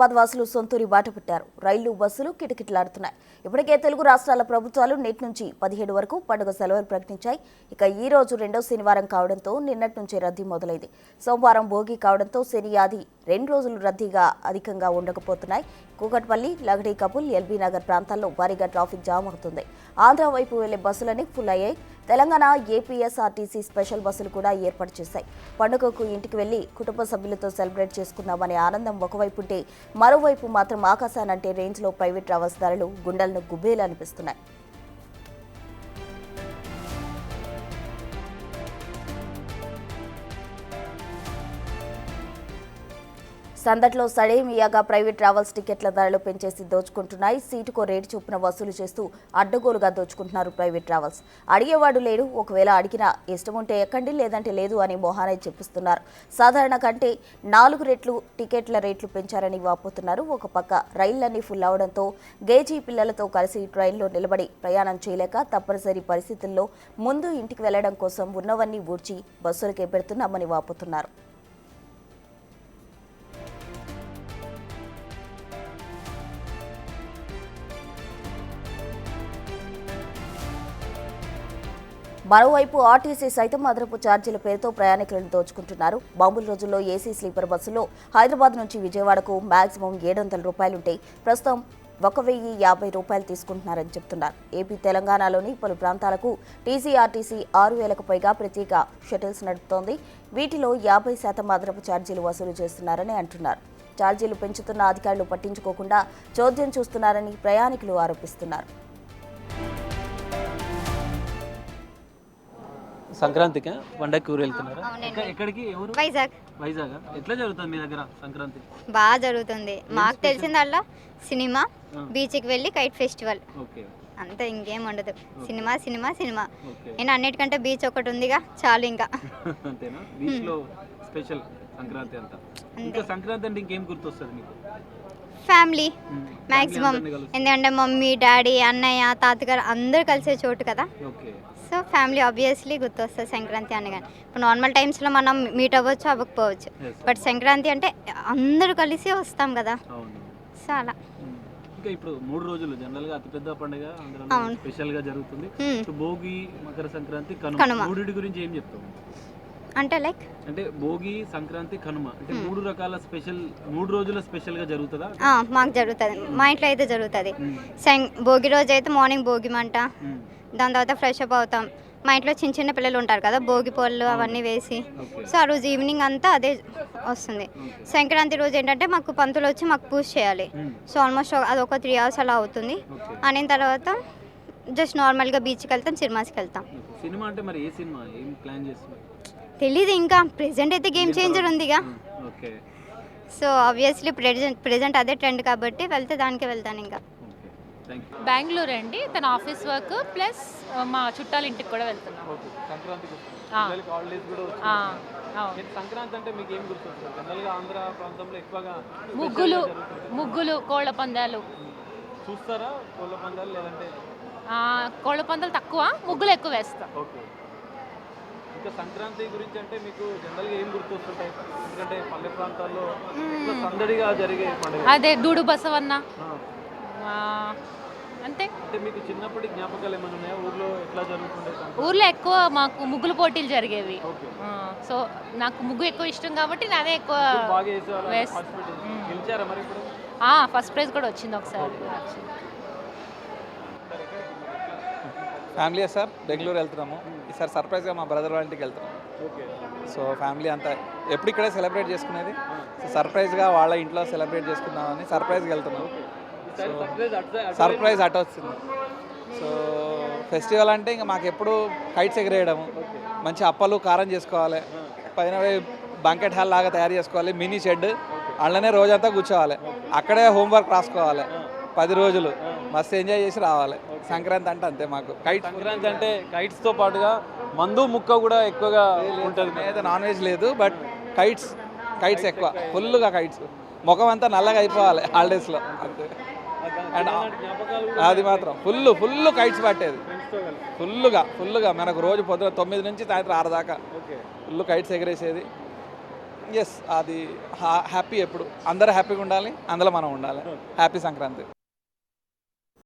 పదవాసులు సొంతూరి బాట పట్టారు. రైళ్లు బస్సులు కిటకిటలాడుతున్నాయి. ఇప్పటికే తెలుగు రాష్ట్రాల ప్రభుత్వాలు నేటి నుంచి 17 వరకు పండుగ సెలవులు ప్రకటించాయి. ఇక ఈ రోజు రెండో శనివారం కావడంతో నిన్నటి నుంచి రద్దీ మొదలైంది. సోమవారం భోగి కావడంతో శని ఆది 2 రోజులు రద్దీగా అధికంగా ఉండకపోతున్నాయి. కూకట్పల్లి, లగడీ కపుల్, ఎల్బీ నగర్ ప్రాంతాల్లో భారీగా ట్రాఫిక్ జామ్ అవుతుంది. ఆంధ్ర వైపు వెళ్లే బస్సులన్నీ ఫుల్ అయ్యాయి. తెలంగాణ, ఏపీఎస్ఆర్టీసీ స్పెషల్ బస్సులు కూడా ఏర్పాటు చేశాయి. పండుగకు ఇంటికి వెళ్లి కుటుంబ సభ్యులతో సెలబ్రేట్ చేసుకున్నామనే ఆనందం ఒకవైపు ఉంటే, మరోవైపు మాత్రం ఆకాశానంటే రేంజ్లో ప్రైవేట్ ట్రావెల్స్ ధరలు గుండెలను గుబేలు అనిపిస్తున్నాయి. సందట్లో సడేమియాగా ప్రైవేట్ ట్రావెల్స్ టికెట్ల ధరలు పెంచేసి దోచుకుంటున్నాయి. సీటుకో రేటు చొప్పున వసూలు చేస్తూ అడ్డగోలుగా దోచుకుంటున్నారు ప్రైవేట్ ట్రావెల్స్. అడిగేవాడు లేడు. ఒకవేళ అడిగినా ఇష్టం ఉంటే ఎక్కండి, లేదంటే లేదు అని మొహానే చెప్పిస్తున్నారు. సాధారణ కంటే 4 రెట్లు టికెట్ల రేట్లు పెంచారని వాపోతున్నారు. ఒక పక్క రైళ్లన్నీ ఫుల్ అవడంతో గేజీ పిల్లలతో కలిసి ట్రైన్లో నిలబడి ప్రయాణం చేయలేక తప్పనిసరి పరిస్థితుల్లో ముందు ఇంటికి వెళ్లడం కోసం ఉన్నవన్నీ ఊడ్చి బస్సులకే పెడుతున్నామని వాపోతున్నారు. మరోవైపు ఆర్టీసీ సైతం అదనపు ఛార్జీల పేరుతో ప్రయాణికులను దోచుకుంటున్నారు. మామూలు రోజుల్లో ఏసీ స్లీపర్ బస్సులో హైదరాబాద్ నుంచి విజయవాడకు మాక్సిమం 700 రూపాయలుంటే ప్రస్తుతం 1,050 రూపాయలు తీసుకుంటున్నారని చెప్తున్నారు. ఏపీ, తెలంగాణలోని పలు ప్రాంతాలకు టీసీఆర్టీసీ 6,000కు పైగా ప్రత్యేక షటిల్స్ నడుపుతోంది. వీటిలో 50% అదనపు ఛార్జీలు వసూలు చేస్తున్నారని అంటున్నారు. ఛార్జీలు పెంచుతున్న అధికారులు పట్టించుకోకుండా చోద్యం చూస్తున్నారని ప్రయాణికులు ఆరోపిస్తున్నారు. సంక్రాంతికి పండగకి ఊరు వెళ్తున్నారా? ఎక్కడికి? ఎవరు? వైజాగ్. వైజాగ్. ఎట్లా జరుగుతుంది మీ దగ్గర సంక్రాంతి? బాగా జరుగుతుంది. మాకు తెలిసిందల్లా సినిమా, బీచ్కి వెళ్ళి కైట్ ఫెస్టివల్, అంతే, ఇంకేం ఉండదు. Cinema cinema cinema. నేను అన్నిటికంటే బీచ్ ఒకటి ఉందిగా, చాలు ఇంకా. అంతేనా? బీచ్ లో స్పెషల్ సంక్రాంతి అంతా. ఇంకా సంక్రాంతి అంటే ఇంకేం గుర్తొస్తుంది మీకు? Family maximum. ఎందుకంటే మమ్మీ, డాడీ, అన్నయ్య, తాతగారు అందరూ కలిసే చోటు కదా. సో ఫ్యామిలీ ఆబ్వియస్లీ గుర్తొస్తుంది సంక్రాంతి అనగానే. ఇప్పుడు నార్మల్ టైమ్స్లో మనం మీట్ అవ్వచ్చు, అవ్వకపోవచ్చు, బట్ సంక్రాంతి అంటే అందరూ కలిసి వస్తాం కదా. సో అలా. ఇంకా ఇప్పుడు 3 రోజులు జనరల్ గా అతిపెద్ద పండుగ స్పెషల్ గా జరుగుతుంది. భోగి, మకర సంక్రాంతి, కనుమ. మూడింటి గురించి ఏం చెప్తాం? అంటే లైక్ అంటే భోగి, సంక్రాంతి, కనుమ అంటే 3 రకాల స్పెషల్, 3 రోజుల స్పెషల్ గా జరుగుతుందా? మాకు జరుగుతుంది. మా ఇంట్లో అయితే జరుగుతుంది. భోగి రోజు అయితే మార్నింగ్ భోగి మంట, దాని తర్వాత ఫ్రెష్ అప్ అవుతాం. మా ఇంట్లో చిన్న చిన్న పిల్లలు ఉంటారు కదా, భోగి పళ్ళు అవన్నీ వేసి, సో ఆ రోజు ఈవినింగ్ అంతా అదే వస్తుంది. సంక్రాంతి రోజు ఏంటంటే మాకు పంతులు వచ్చి మాకు పూజ చేయాలి. సో ఆల్మోస్ట్ అది ఒక 3 hours అలా అవుతుంది. అయిన తర్వాత జస్ట్ నార్మల్గా బీచ్కి వెళ్తాం, సినిమాస్కి వెళ్తాం. సినిమా అంటే మరి ఏ సినిమా ఏం ప్లాన్ చేస్తున్నారు? తెలీదు ఇంకా. ప్రెజెంట్ అయితే గేమ్ చేంజర్ ఉందిగా. సో ఆబ్వియస్లీ ప్రెజెంట్ అదే ట్రెండ్ కాబట్టి వెళ్తే దానికే వెళ్తాను ఇంకా. బెంగళూరు అండి, తన ఆఫీస్ వర్క్ ప్లస్ మా చుట్టాల ఇంటికి కూడా వెళ్తున్నాం. సంక్రాంతి అంటే మీకు ఏం గుర్తొస్తుంది? జనరల్గా ఆంధ్ర ప్రాంతంలో ఎక్కువగా ముగ్గులు, కోళ్ళ పందాలు చూస్తారా? కోళ్ళ పందాలు లేదంటే? కోళ్ళ పందాలు తక్కువ, ముగ్గులు ఎక్కువ వేస్తాం. ఇంకా సంక్రాంతి గురించి అంటే మీకు జనరల్గా ఏం గుర్తొస్తుంటాయి? ఎందుకంటే పల్లె ప్రాంతాల్లో సందడిగా జరిగే పండుగ అదే దూడు బసవన్న, అంతే. అంటే మీకు చిన్నప్పటి జ్ఞాపకాలు ఏమైనా ఉన్నాయా? ఊర్లో ఎట్లా జరుగుతుండే? ఊర్లో ఎక్కువ మాకు ముగ్గులు పోటీలు జరిగేవి. సో నాకు ముగ్గు ఎక్కువ ఇష్టం కాబట్టి నాదే ఎక్కువ గెలిచారా మరి ఇప్పుడు? ఫస్ట్ ప్రైజ్ కూడా వచ్చింది ఒకసారి. ఫ్యామిలీ సార్, బెంగళూరు వెళ్తున్నాము. ఈసారి సర్ప్రైజ్గా మా బ్రదర్ వాళ్ళ ఇంటికి వెళ్తున్నాము. సో ఫ్యామిలీ అంతా ఎప్పుడు ఇక్కడే సెలబ్రేట్ చేసుకునేది, సో సర్ప్రైజ్గా వాళ్ళ ఇంట్లో సెలబ్రేట్ చేసుకుందామని సర్ప్రైజ్గా వెళ్తున్నాము. సో సర్ప్రైజ్ అటు వచ్చింది. సో ఫెస్టివల్ అంటే ఇంకా మాకు ఎప్పుడు కైట్స్ ఎగిరేయడము, మంచి అప్పలు కారం చేసుకోవాలి, పైన బంకెట్ హాల్ లాగా తయారు చేసుకోవాలి, మినీ షెడ్, అందులోనే రోజంతా కూర్చోవాలి, అక్కడే హోంవర్క్ రాసుకోవాలి, 10 రోజులు మస్తు ఎంజాయ్ చేసి రావాలి. సంక్రాంతి అంటే అంతే మాకు. సంక్రాంతి అంటే కైట్స్తో పాటుగా మందు ముక్క కూడా ఎక్కువగా ఉంటుంది. అయితే నాన్ వెజ్ లేదు, బట్ కైట్స్ ఎక్కువ, ఫుల్గా కైట్స్, ముఖం అంతా నల్లగా అయిపోవాలి హాలిడేస్లో అంతే. అండ్ అది మాత్రం ఫుల్ కైట్స్ పట్టేది, ఫుల్గా మనకు రోజు పొద్దున 9 నుంచి సాయంత్రం 6 దాకా ఫుల్ కైట్స్ ఎగరేసేది. ఎస్ అది హ్యాపీ ఎప్పుడు అందరూ హ్యాపీగా ఉండాలి, అందులో మనం ఉండాలి. హ్యాపీ సంక్రాంతి.